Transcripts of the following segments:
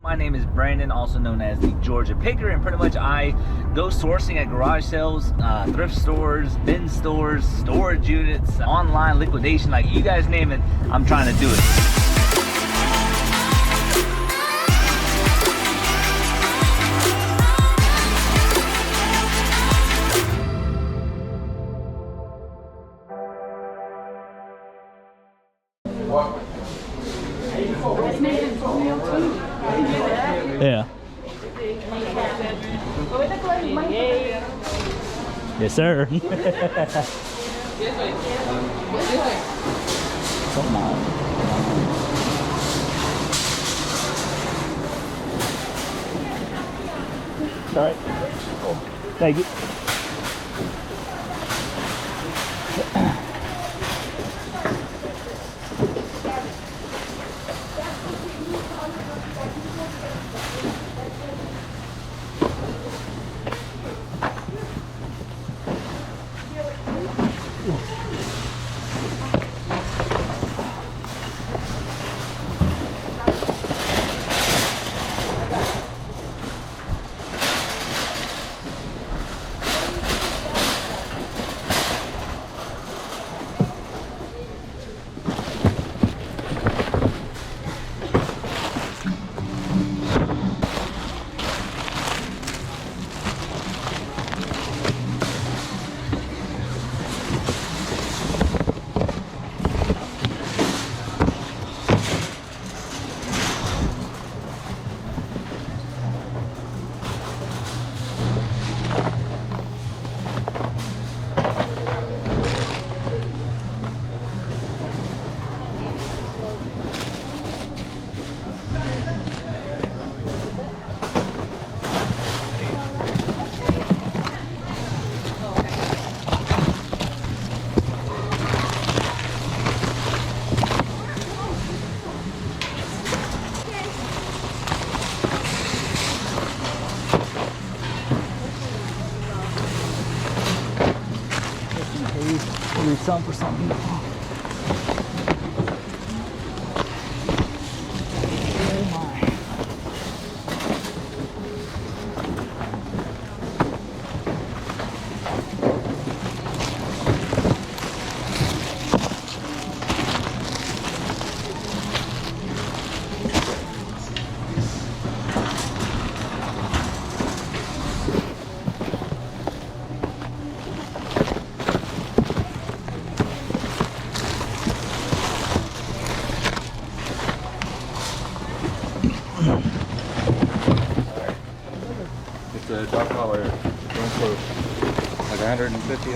My name is Brandon, also known as the Georgia Picker, and pretty much I go sourcing at garage sales, thrift stores, bin stores, storage units, online liquidation, like you guys name it, I'm trying to do it. Yeah. Yes, sir. Come on. All right. Thank you. Some for something. It's a dog collar going for like $150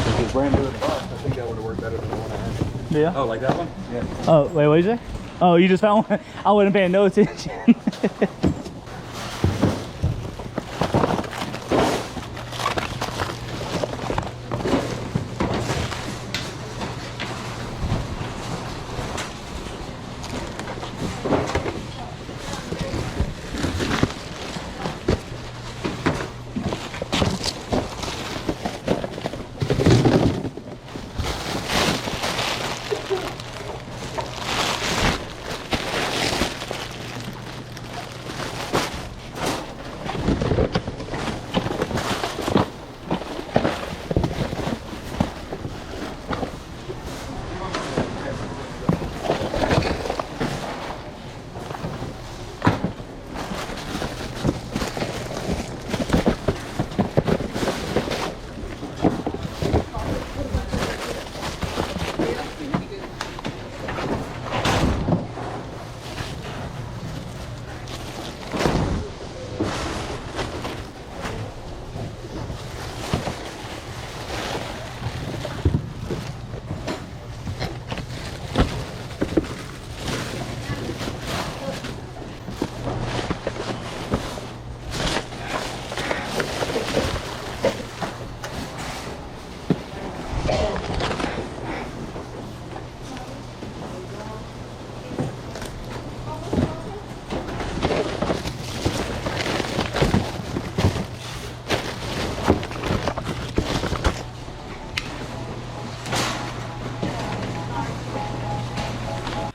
If it's brand new in the box, I think that would have worked better than the one I had. Yeah. Oh, like that one? Yeah. Oh, wait, what did you say? Oh, you just found one? I wasn't paying no attention.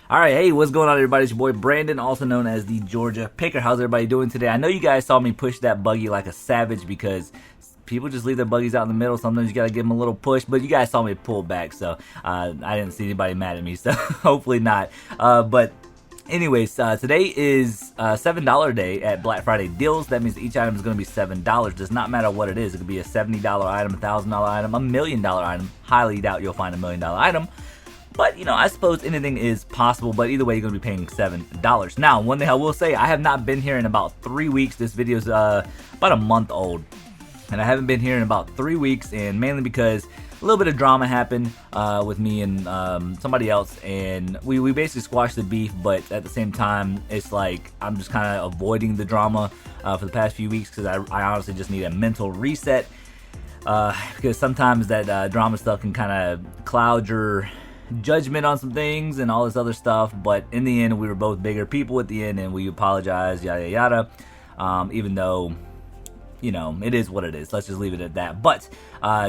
All right, hey, what's going on, everybody? It's your boy Brandon, also known as the Georgia Picker. How's everybody doing today? I know you guys saw me push that buggy like a savage because people just leave their buggies out in the middle. Sometimes you gotta give them a little push, but you guys saw me pull back, so I didn't see anybody mad at me, so hopefully not. But anyways, today is $7 day at Black Friday deals. That means each item is going to be $7. Does not matter what it is. It could be a $70 item, a $1,000 item, a $1 million item. Highly doubt you'll find a $1 million item. But, you know, I suppose anything is possible, but either way, you're going to be paying $7. Now, one thing I will say, I have not been here in about 3 weeks. This video is about a month old, and I haven't been here in about 3 weeks, and mainly because a little bit of drama happened with me and somebody else, and we basically squashed the beef, but at the same time, it's like I'm just kind of avoiding the drama for the past few weeks because I honestly just need a mental reset because sometimes that drama stuff can kind of cloud your judgment on some things and all this other stuff, but in the end we were both bigger people at the end and we apologized, yada yada, even though, you know, it is what it is. Let's just leave it at that. But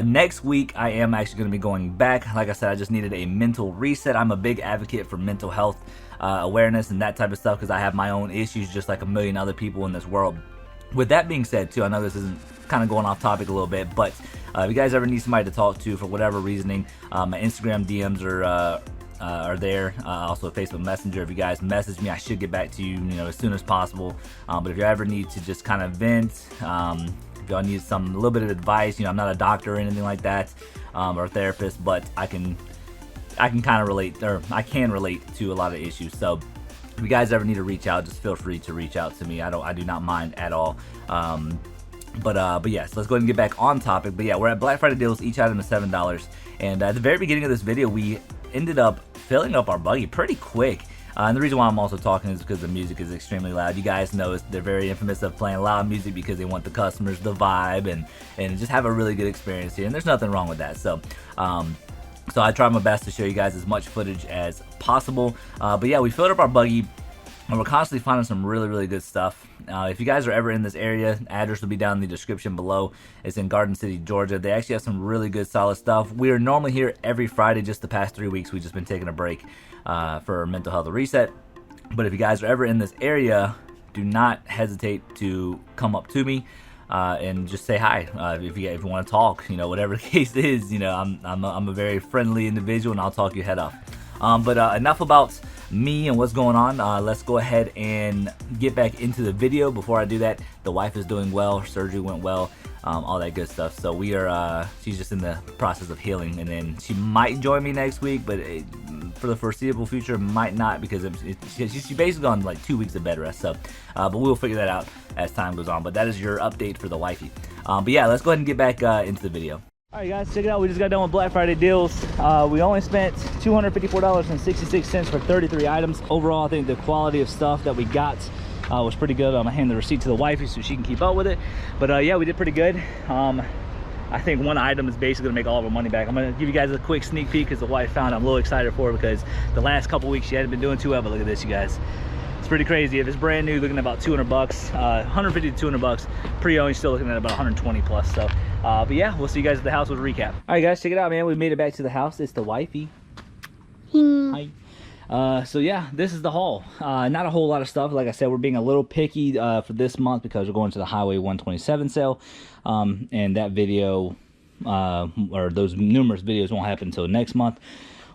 next week I am actually going to be going back. Like I said, I just needed a mental reset. I'm a big advocate for mental health awareness and that type of stuff because I have my own issues just like a million other people in this world. With that being said too, I know this isn't kind of going off topic a little bit, but if you guys ever need somebody to talk to for whatever reasoning, my Instagram DMs are there. Also Facebook Messenger. If you guys message me, I should get back to you, as soon as possible. But if you ever need to just kind of vent, if y'all need a little bit of advice, I'm not a doctor or anything like that, or a therapist, but I can kind of relate, or I can relate to a lot of issues. So if you guys ever need to reach out, just feel free to reach out to me. I do not mind at all. But yes, let's go ahead and get back on topic. But yeah, we're at Black Friday deals. Each item is $7. And at the very beginning of this video, we ended up filling up our buggy pretty quick. And the reason why I'm also talking is because the music is extremely loud. You guys know they're very infamous of playing loud music because they want the customers to vibe and just have a really good experience here. And there's nothing wrong with that. So I try my best to show you guys as much footage as possible. But yeah, we filled up our buggy. And we're constantly finding some really, really good stuff. If you guys are ever in this area, address will be down in the description below. It's in Garden City, Georgia. They actually have some really good, solid stuff. We are normally here every Friday. Just the past 3 weeks, we've just been taking a break for mental health reset. But if you guys are ever in this area, do not hesitate to come up to me and just say hi. If you want to talk, whatever the case is, I'm a very friendly individual, and I'll talk your head off. But enough about me and what's going on. Let's go ahead and get back into the video. Before I do that, the wife is doing well, surgery went well, all that good stuff. So we are she's just in the process of healing, and then she might join me next week, but for the foreseeable future might not, because she's basically on like 2 weeks of bed rest. So but we'll figure that out as time goes on. But that is your update for the wifey. But yeah, let's go ahead and get back into the video. Alright guys, check it out. We just got done with Black Friday deals. We only spent $254.66 for 33 items. Overall, I think the quality of stuff that we got was pretty good. I'm gonna hand the receipt to the wifey so she can keep up with it. But yeah, we did pretty good. I think one item is basically gonna make all of our money back. I'm gonna give you guys a quick sneak peek because the wife found I'm a little excited for her because the last couple weeks she hadn't been doing too well. But look at this, you guys. It's pretty crazy. If it's brand new, looking at about 200 bucks, 150 to 200 bucks. Pre-owned, still looking at about 120 plus. So, but yeah, we'll see you guys at the house with a recap. All right, guys, check it out, man. We made it back to the house. It's the wifey. Hi. So yeah, this is the haul. Not a whole lot of stuff. Like I said, we're being a little picky for this month because we're going to the Highway 127 sale, and that video or those numerous videos won't happen until next month.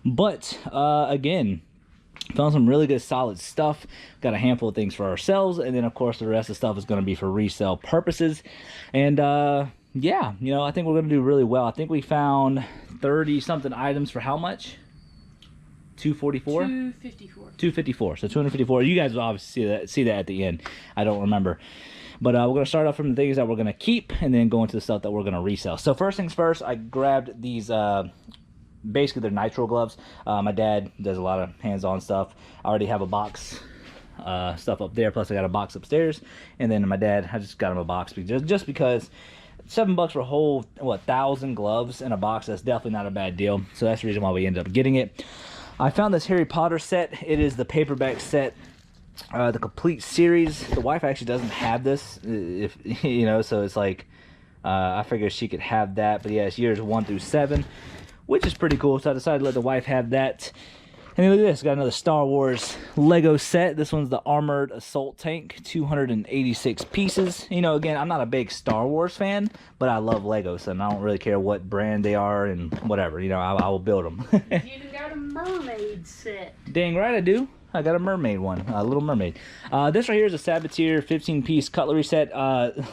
But again, found some really good solid stuff. Got a handful of things for ourselves, and then of course the rest of the stuff is going to be for resale purposes. And yeah, I think we're going to do really well. I think we found 30 something items for how much? 244? 254. So 254. You guys will obviously see that at the end. I don't remember. But we're going to start off from the things that we're going to keep and then go into the stuff that we're going to resell. So first things first, I grabbed these basically they're nitro gloves. My dad does a lot of hands-on stuff. I already have a box stuff up there, plus I got a box upstairs. And then my dad, I just got him a box just because $7 for a whole 1,000 gloves in a box, that's definitely not a bad deal. So that's the reason why we ended up getting it. I found this Harry Potter set. It is the paperback set, the complete series. The wife actually doesn't have this, if so it's like I figured she could have that. But yeah, it's years 1 through 7, which is pretty cool. So I decided to let the wife have that. And then look at this, got another Star Wars Lego set. This one's the Armored Assault Tank, 286 pieces. You know, again, I'm not a big Star Wars fan, but I love Legos, and I don't really care what brand they are and whatever. You know, I will build them. You got a mermaid set. Dang right I do. I got a mermaid one, a Little Mermaid. This right here is a Saboteur 15-piece cutlery set.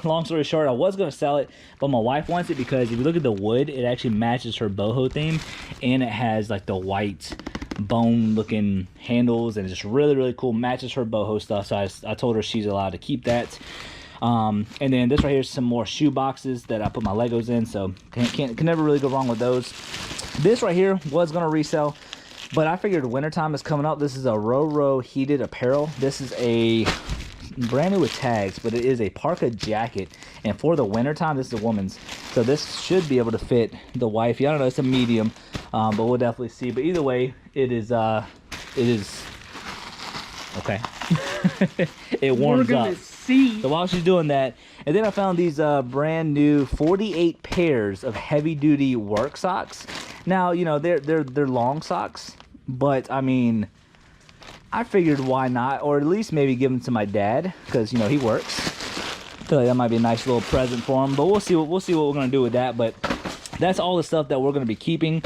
Long story short, I was going to sell it, but my wife wants it because if you look at the wood, it actually matches her boho theme, and it has like the white bone-looking handles, and it's just really, really cool. Matches her boho stuff, so I told her she's allowed to keep that. And then this right here is some more shoe boxes that I put my Legos in, so can never really go wrong with those. This right here was going to resell, but I figured wintertime is coming up. This is a Roro heated apparel. This is a brand new with tags, but it is a parka jacket. And for the wintertime, this is a woman's. So this should be able to fit the wifey. I don't know, it's a medium, but we'll definitely see. But either way, it is okay. It warms We're up. gonna see. So while she's doing that, and then I found these brand new 48 pairs of heavy duty work socks. Now, you know, they're long socks, but I mean, I figured why not, or at least maybe give them to my dad, because you know he works. I feel like that might be a nice little present for him. But we'll see what we're gonna do with that. But that's all the stuff that we're gonna be keeping,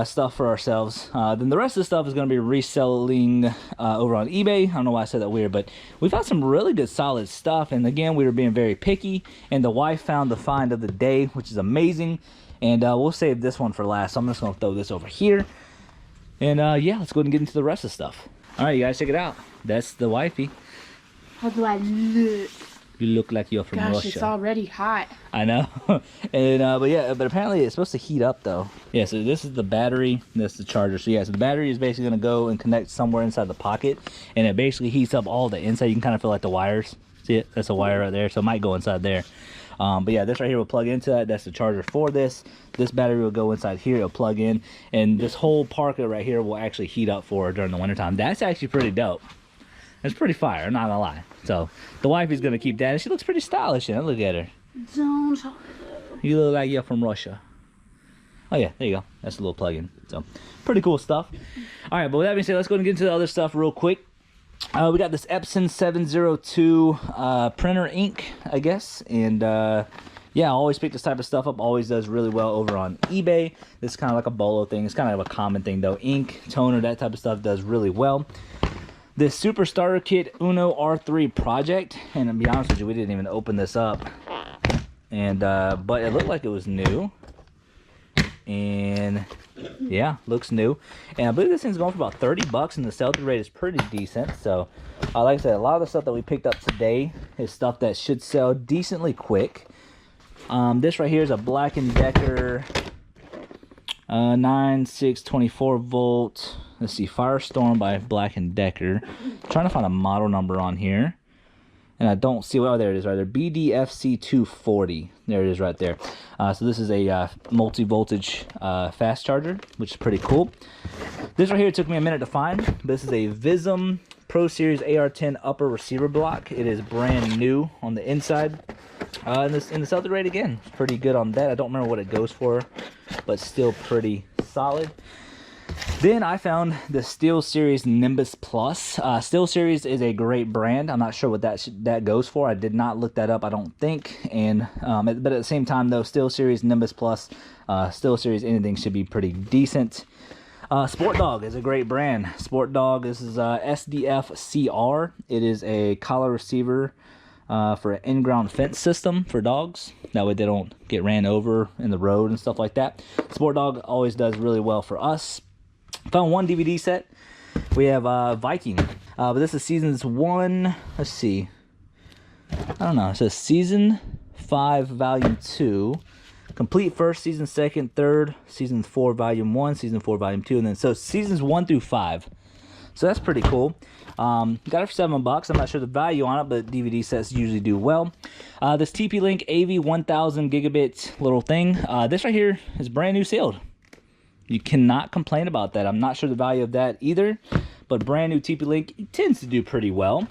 stuff for ourselves. Then the rest of the stuff is gonna be reselling over on eBay. I don't know why I said that weird, but we found some really good solid stuff. And again, we were being very picky, and the wife found the find of the day, which is amazing. And we'll save this one for last. So I'm just gonna throw this over here. And yeah, let's go ahead and get into the rest of the stuff. All right, you guys check it out. That's the wifey. How do I look? You look like you're from Gosh, Russia. it's already hot. I know. And but yeah, but apparently it's supposed to heat up though. Yeah, so this is the battery, this is the charger. So yeah, so the battery is basically gonna go and connect somewhere inside the pocket, and it basically heats up all the inside. You can kind of feel like the wires. See it? That's a wire right there, so it might go inside there. But yeah, this right here will plug into that. That's the charger for this. This battery will go inside here. It'll plug in, and this whole parka right here will actually heat up for her during the wintertime. That's actually pretty dope. It's pretty fire, I'm not gonna lie. So the wifey's gonna keep that, and she looks pretty stylish in it. Look at her. Don't. You look like you're from Russia. Oh yeah, there you go. That's a little plug-in. So pretty cool stuff. All right, but with that being said, let's go and get into the other stuff real quick. We got this Epson 702 printer ink, I guess, and yeah, I always pick this type of stuff up. Always does really well over on eBay. This is kind of like a bolo thing. It's kind of a common thing though. Ink, toner, that type of stuff does really well. This Super Starter Kit Uno R3 project, and to be honest with you, we didn't even open this up, and but it looked like it was new, and yeah, looks new. And I believe this thing's going for about 30 bucks, and the sell-through rate is pretty decent. So like I said, a lot of the stuff that we picked up today is stuff that should sell decently quick. This right here is a Black & Decker 9624 volt. Let's see, Firestorm by Black & Decker. I'm trying to find a model number on here, and I don't see. Oh, there it is right there. BDFC 240. There it is right there. So this is a multi-voltage fast charger, which is pretty cool. This right here took me a minute to find. This is a Vism Pro Series AR10 upper receiver block. It is brand new on the inside. And the sell-through rate again, it's pretty good on that. I don't remember what it goes for, but still pretty solid. Then I found the SteelSeries Nimbus Plus. SteelSeries is a great brand. I'm not sure what that goes for. I did not look that up, I don't think. And but at the same time though, SteelSeries Nimbus Plus, SteelSeries anything should be pretty decent. Sport Dog is a great brand. Sport Dog, this is SDF CR. It is a collar receiver for an in-ground fence system for dogs. That way they don't get ran over in the road and stuff like that. Sport Dog always does really well for us. Found one DVD set. We have Viking, but this is seasons 1. Let's see. I don't know. It says season 5, volume 2. Complete first, season 2nd, 3rd, season 4, volume 1, season 4, volume 2, and then so seasons 1 through 5. So that's pretty cool. Got it for $7. I'm not sure the value on it, but DVD sets usually do well. This TP-Link AV 1000 gigabit little thing. This right here is brand new sealed. You cannot complain about that. I'm not sure the value of that either, but brand new TP-Link tends to do pretty well.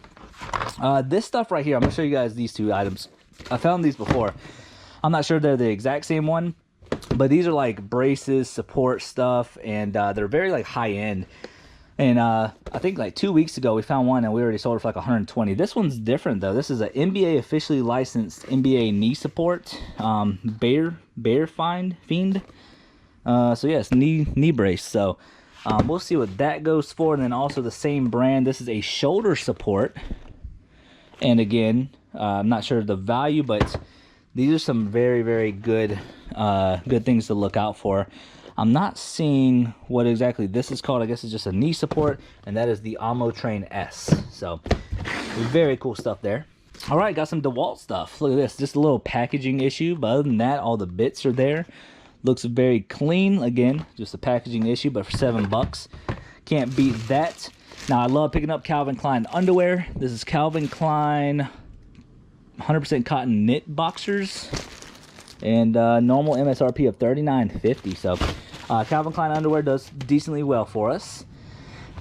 This stuff right here, I'm gonna show you guys these two items. I found these before. I'm not sure they're the exact same one, but these are like braces, support stuff, and they're very like high end. And I think like 2 weeks ago we found one and we already sold it for like 120. This one's different though. This is an NBA officially licensed NBA knee support, bear fiend. So yes, knee brace. So we'll see what that goes for. And then also the same brand. This is a shoulder support. And again, I'm not sure of the value, but these are some very, very good things to look out for. I'm not seeing what exactly this is called. I guess it's just a knee support, and that is the Train S. So very cool stuff there. All right, got some DeWalt stuff. Look at this, just a little packaging issue, but other than that, all the bits are there. Looks very clean. Again, just a packaging issue, but for $7, can't beat that. Now I love picking up Calvin Klein underwear. This is Calvin Klein 100% cotton knit boxers, and normal MSRP of $39.50. So Calvin Klein underwear does decently well for us.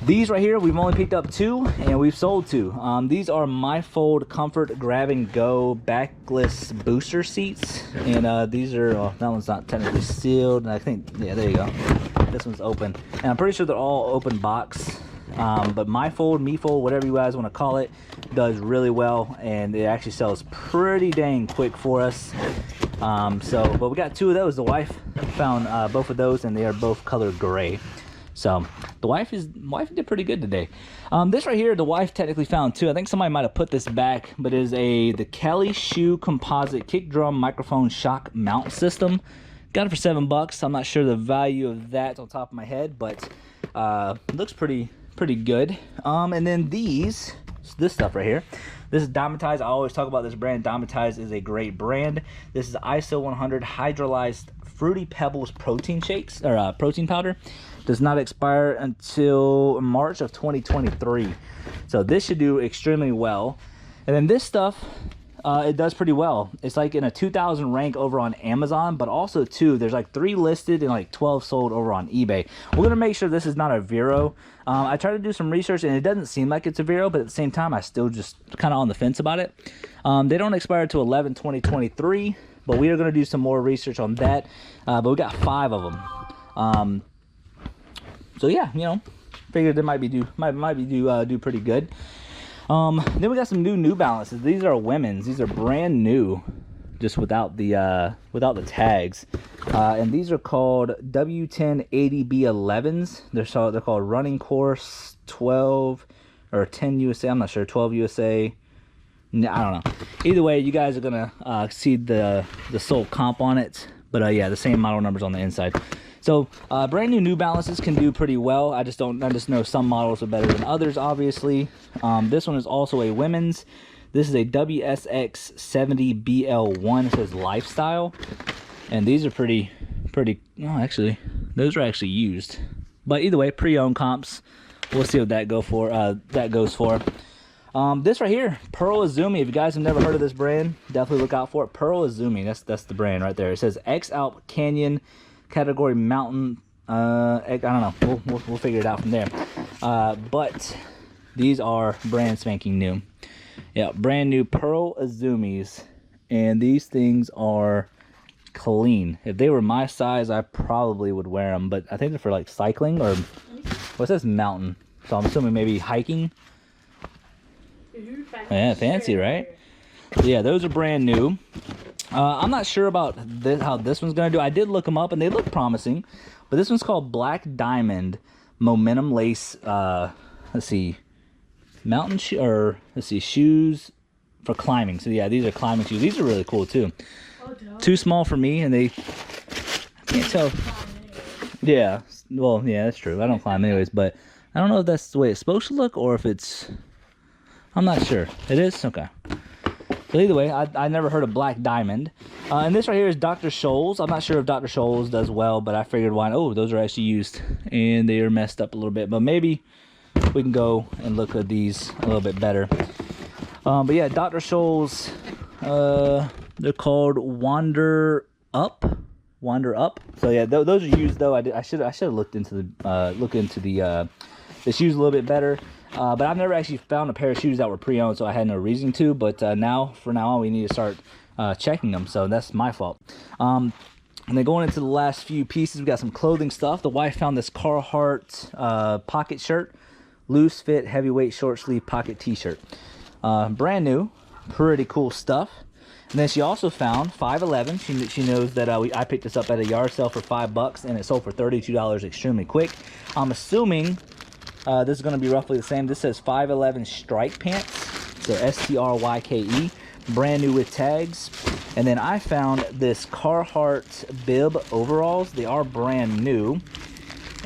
These right here, we've only picked up 2 and we've sold 2. These are MyFold Comfort Grab and Go backless booster seats, and these are that one's not technically sealed, and I think, yeah, there you go, this one's open, and I'm pretty sure they're all open box. But MyFold, MeFold, whatever you guys want to call it, does really well, and it actually sells pretty dang quick for us. But we got 2 of those. The wife found both of those, and they are both color gray. So the wife did pretty good today. This right here, the wife technically found 2. I think somebody might have put this back, but it is the Kelly Shoe Composite Kick Drum Microphone Shock Mount System. Got it for $7. I'm not sure the value of that on top of my head, but looks pretty good. And then this stuff right here, this is Dymatize. I always talk about this brand. Dymatize is a great brand. This is ISO 100 hydrolyzed Fruity Pebbles protein shakes, or protein powder. Does not expire until March of 2023. So this should do extremely well. And then this stuff, it does pretty well. It's like in a 2,000 rank over on Amazon, but also too, there's like 3 listed and like 12 sold over on eBay. We're gonna make sure this is not a Vero. I tried to do some research and it doesn't seem like it's a Vero, but at the same time, I still just kind of on the fence about it. They don't expire until 11/20/23, but we are gonna do some more research on that. But we got 5 of them. So yeah, you know, figured they might do pretty good. Then we got some New Balances. These are women's. These are brand new, just without the tags. And these are called W1080B11s. They're called Running Course 12 or 10 USA. I'm not sure. 12 USA. I don't know. Either way, you guys are gonna see the sole comp on it. But yeah, the same model numbers on the inside. So brand new Balances can do pretty well. I just know some models are better than others, obviously. This one is also a women's. This is a WSX 70BL1. It says Lifestyle, and these are pretty. Oh, actually, those are actually used. But either way, pre-owned comps. We'll see what that goes for. This right here, Pearl Izumi. If you guys have never heard of this brand, definitely look out for it. Pearl Izumi. That's the brand right there. It says X-Alp Canyon category mountain. I don't know. We'll figure it out from there. But these are brand spanking new. Yeah, brand new Pearl Izumis, and these things are clean. If they were my size, I probably would wear them. But I think they're for like cycling or what says mountain. So I'm assuming maybe hiking. Yeah, fancy, right? Yeah, those are brand new. I'm not sure about how this one's gonna do. I did look them up and they look promising, but this one's called Black Diamond Momentum Lace. Let's see, shoes for climbing. So yeah, these are climbing shoes. These are really cool too. Too small for me, and I can't tell. Yeah, well, yeah, that's true. I don't climb anyways, but I don't know if that's the way it's supposed to look or if it's. I'm not sure. It is? Okay. So either way, I never heard of Black Diamond. And this right here is Dr. Scholl's. I'm not sure if Dr. Scholl's does well, but I figured why not. Oh, those are actually used. And they are messed up a little bit. But maybe we can go and look at these a little bit better. But yeah, Dr. Scholl's, they're called Wander Up. So yeah, those are used though. I should have looked into the shoes a little bit better. But I've never actually found a pair of shoes that were pre-owned, so I had no reason to. But from now on, we need to start checking them. So that's my fault. And then going into the last few pieces, we got some clothing stuff. The wife found this Carhartt pocket shirt, loose fit, heavyweight, short sleeve pocket t-shirt. Brand new, pretty cool stuff. And then she also found 511. She knows that I picked this up at a yard sale for $5 and it sold for $32 extremely quick. I'm assuming this is going to be roughly the same. This says 511 strike pants, so STRYKE, brand new with tags. And then I found this Carhartt bib overalls. They are brand new,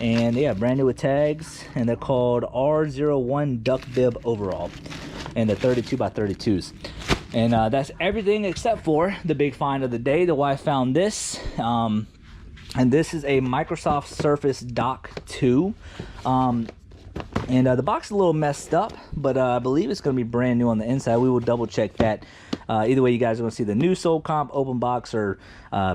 and yeah, brand new with tags, and they're called R01 duck bib overall, and they're 32 by 32s. And that's everything except for the big find of the day. The wife found this, and this is a Microsoft Surface Dock 2. And the box is a little messed up, but I believe it's going to be brand new on the inside. We will double check that. Either way, you guys are going to see the new sold comp, open box, or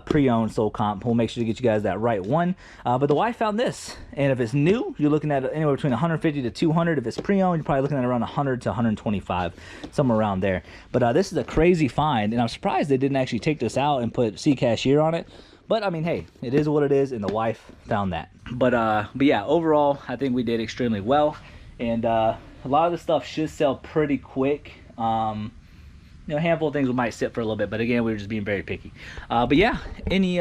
pre-owned sold comp. We'll make sure to get you guys that right one. But the wife found this, and if it's new, you're looking at anywhere between 150 to 200. If it's pre-owned, you're probably looking at around 100 to 125, somewhere around there. But this is a crazy find, and I'm surprised they didn't actually take this out and put C cashier on it. But I mean, hey, it is what it is, and the wife found that. But yeah, overall, I think we did extremely well, and a lot of the stuff should sell pretty quick. You know, a handful of things we might sit for a little bit, but again, we were just being very picky. But yeah, any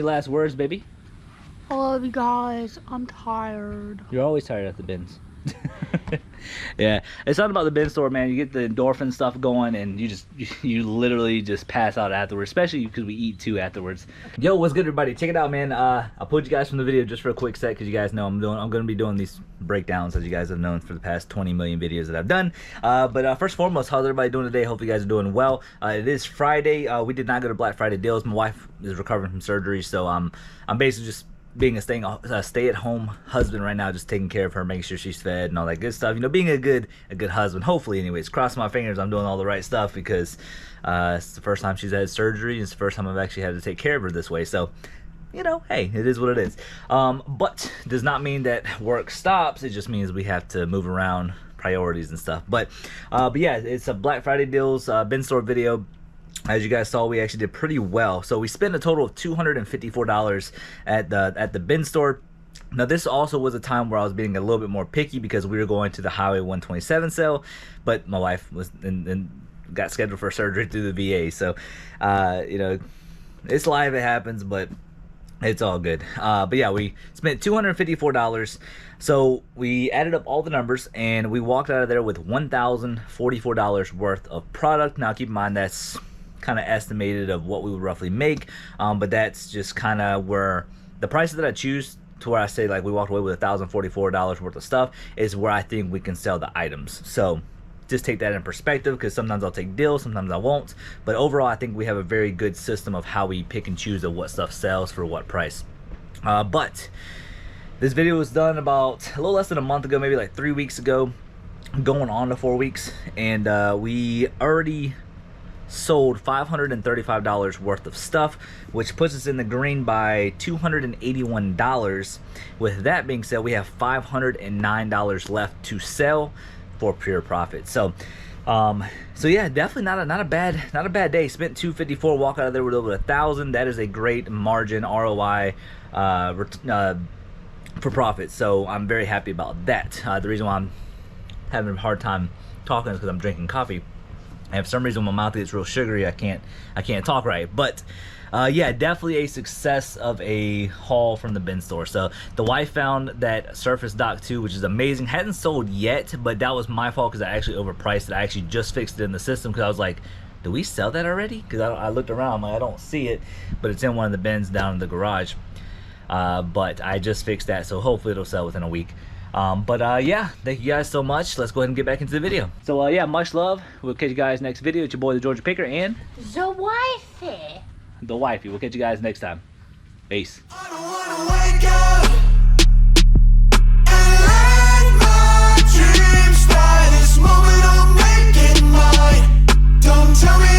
last words, baby? I love you guys. I'm tired. You're always tired at the bins. Yeah, it's something about the bin store, man. You get the endorphin stuff going, and you literally just pass out afterwards, especially because we eat too afterwards. Yo, what's good, everybody? Check it out, man. I pulled you guys from the video just for a quick sec, because you guys know I'm going to be doing these breakdowns, as you guys have known, for the past 20 million videos that I've done. But first and foremost, how's everybody doing today? Hope you guys are doing well. It is Friday. We did not go to Black Friday deals. My wife is recovering from surgery, so I'm basically just being a stay-at-home husband right now, just taking care of her, making sure she's fed and all that good stuff. You know, being a good husband, hopefully. Anyways, crossing my fingers I'm doing all the right stuff, because it's the first time she's had surgery, and it's the first time I've actually had to take care of her this way. So, you know, hey, it is what it is. But does not mean that work stops. It just means we have to move around priorities and stuff. But yeah, it's a Black Friday deals bin store video. As you guys saw, we actually did pretty well. So we spent a total of $254 at the bin store. Now, this also was a time where I was being a little bit more picky, because we were going to the Highway 127 sale, but my wife was and got scheduled for surgery through the VA. So, you know, it's live, it happens, but it's all good. But yeah, we spent $254. So we added up all the numbers, and we walked out of there with $1,044 worth of product. Now, keep in mind, that's kind of estimated of what we would roughly make, but that's just kind of where the prices that I choose, to where I say like we walked away with $1,044 worth of stuff, is where I think we can sell the items. So just take that in perspective, because sometimes I'll take deals, sometimes I won't, but overall I think we have a very good system of how we pick and choose of what stuff sells for what price. But this video was done about a little less than a month ago, maybe like 3 weeks ago, going on to 4 weeks, and we already sold $535 worth of stuff, which puts us in the green by $281. With that being said, we have $509 left to sell for pure profit. So yeah, definitely not a bad day. Spent $254, walk out of there with over $1,000. That is a great margin ROI for profit. So I'm very happy about that. The reason why I'm having a hard time talking is because I'm drinking coffee. And for some reason, when my mouth gets real sugary, I can't talk right. But yeah, definitely a success of a haul from the bin store. So the wife found that Surface Dock 2, which is amazing. Hadn't sold yet, but that was my fault, because I actually overpriced it. I actually just fixed it in the system, because I was like, do we sell that already? Because I looked around, I'm like, I don't see it, but it's in one of the bins down in the garage. But I just fixed that, so hopefully it'll sell within a week. But yeah, thank you guys so much. Let's go ahead and get back into the video. So yeah, much love. We'll catch you guys next video. It's your boy, the Georgia Picker, and The wifey. the wifey. We'll catch you guys next time. Peace. I don't wanna wake up and let my dreams die. This moment I'm making mine. Don't tell me